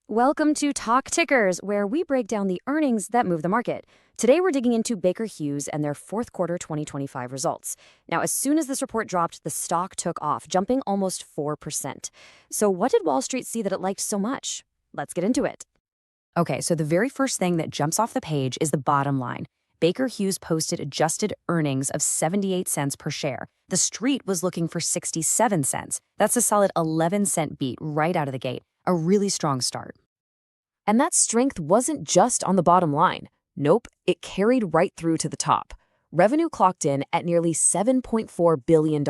Welcome to Talk Tickers, where we break down the earnings that move the market. Today, we're digging into Baker Hughes and their fourth quarter 2025 results. Now, as soon as this report dropped, the stock took off, jumping almost 4%. So what did Wall Street see that it liked so much? Let's get into it. Okay, so the very first thing that jumps off the page is the bottom line. Baker Hughes posted adjusted earnings of 78 cents per share. The street was looking for 67 cents. That's a solid 11-cent beat right out of the gate. A really strong start. And that strength wasn't just on the bottom line. Nope, it carried right through to the top. Revenue clocked in at nearly $7.4 billion,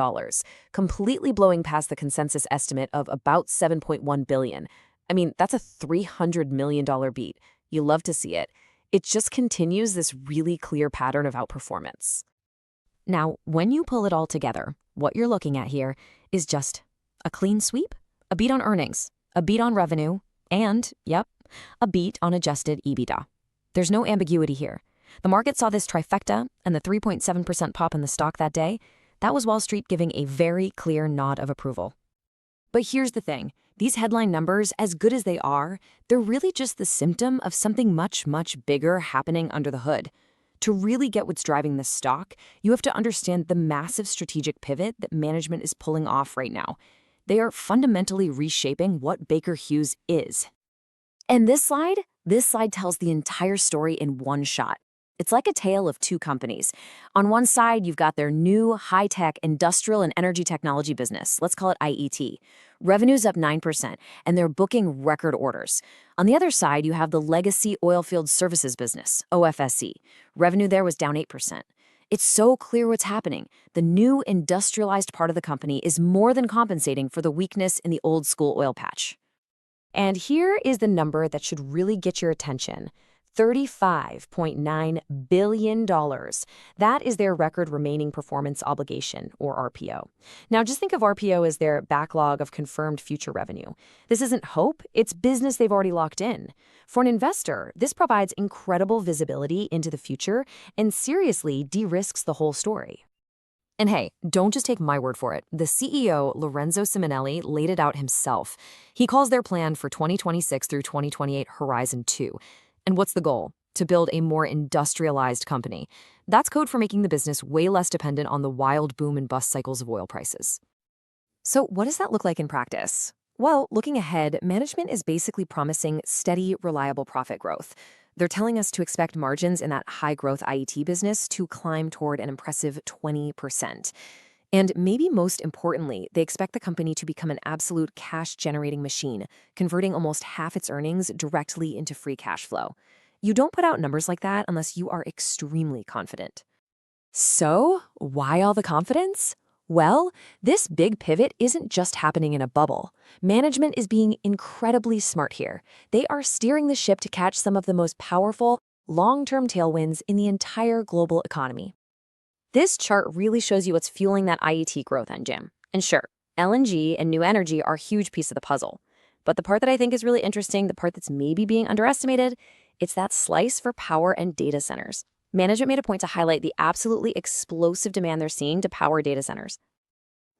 completely blowing past the consensus estimate of about $7.1 billion. I mean, that's a $300 million beat. You love to see it. It just continues this really clear pattern of outperformance. Now, when you pull it all together, what you're looking at here is just a clean sweep, a beat on earnings, a beat on revenue, and, yep, a beat on adjusted EBITDA. There's no ambiguity here. The market saw this trifecta, and the 3.7% pop in the stock that day, that was Wall Street giving a very clear nod of approval. But here's the thing. These headline numbers, as good as they are, they're really just the symptom of something much, much bigger happening under the hood. To really get what's driving this stock, you have to understand the massive strategic pivot that management is pulling off right now. They are fundamentally reshaping what Baker Hughes is. And this slide tells the entire story in one shot. It's like a tale of two companies. On one side, you've got their new high-tech industrial and energy technology business. Let's call it IET. Revenue's up 9%, and they're booking record orders. On the other side, you have the legacy oilfield services business, OFSE. Revenue there was down 8%. It's so clear what's happening. The new industrialized part of the company is more than compensating for the weakness in the old school oil patch. And here is the number that should really get your attention. $35.9 billion. That is their record remaining performance obligation, or RPO. Now, just think of RPO as their backlog of confirmed future revenue. This isn't hope, it's business they've already locked in. For an investor, this provides incredible visibility into the future and seriously de-risks the whole story. And hey, don't just take my word for it. The CEO, Lorenzo Simonelli, laid it out himself. He calls their plan for 2026 through 2028 Horizon 2. And what's the goal? To build a more industrialized company. That's code for making the business way less dependent on the wild boom and bust cycles of oil prices. So what does that look like in practice? Well, looking ahead, management is basically promising steady, reliable profit growth. They're telling us to expect margins in that high-growth IET business to climb toward an impressive 20%. And maybe most importantly, they expect the company to become an absolute cash-generating machine, converting almost half its earnings directly into free cash flow. You don't put out numbers like that unless you are extremely confident. So, why all the confidence? Well, this big pivot isn't just happening in a bubble. Management is being incredibly smart here. They are steering the ship to catch some of the most powerful, long-term tailwinds in the entire global economy. This chart really shows you what's fueling that IET growth engine. And sure, LNG and new energy are a huge piece of the puzzle. But the part that I think is really interesting, the part that's maybe being underestimated, it's that slice for power and data centers. Management made a point to highlight the absolutely explosive demand they're seeing to power data centers.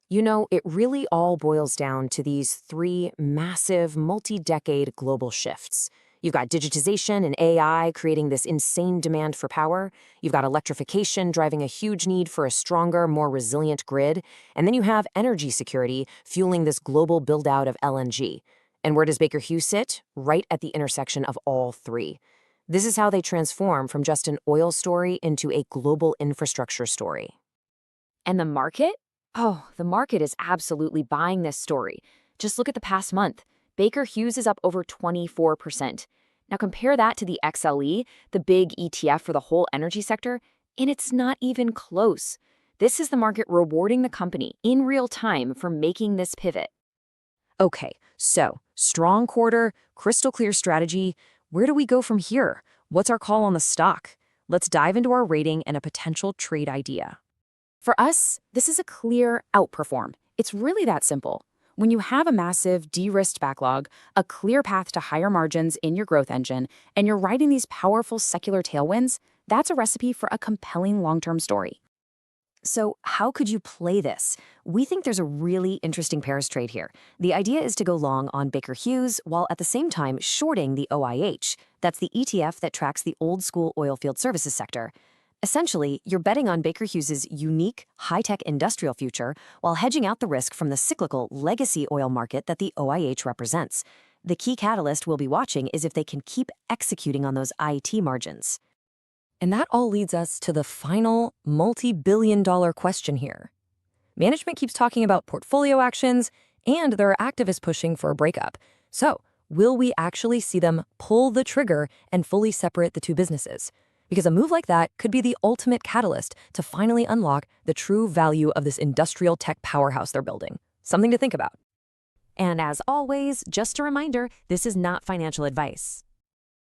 You know, it really all boils down to these three massive, multi-decade global shifts. You've got digitization and AI creating this insane demand for power. You've got electrification driving a huge need for a stronger, more resilient grid. And then you have energy security fueling this global build-out of LNG. And where does Baker Hughes sit? Right at the intersection of all three. This is how they transform from just an oil story into a global infrastructure story. And the market? Oh, the market is absolutely buying this story. Just look at the past month. Baker Hughes is up over 24%. Now compare that to the XLE, the big ETF for the whole energy sector, and it's not even close. This is the market rewarding the company in real time for making this pivot. Okay, so strong quarter, crystal clear strategy. Where do we go from here? What's our call on the stock? Let's dive into our rating and a potential trade idea. For us, this is a clear outperform. It's really that simple. When you have a massive, de-risked backlog, a clear path to higher margins in your growth engine, and you're riding these powerful secular tailwinds, that's a recipe for a compelling long-term story. So how could you play this? We think there's a really interesting pairs trade here. The idea is to go long on Baker Hughes while at the same time shorting the OIH. That's the ETF that tracks the old school oilfield services sector. Essentially, you're betting on Baker Hughes's unique, high-tech industrial future while hedging out the risk from the cyclical legacy oil market that the OIH represents. The key catalyst we'll be watching is if they can keep executing on those IT margins. And that all leads us to the final multi-billion-dollar question here. Management keeps talking about portfolio actions, and there are activists pushing for a breakup. So, will we actually see them pull the trigger and fully separate the two businesses? Because a move like that could be the ultimate catalyst to finally unlock the true value of this industrial tech powerhouse they're building. Something to think about. And as always, just a reminder, this is not financial advice.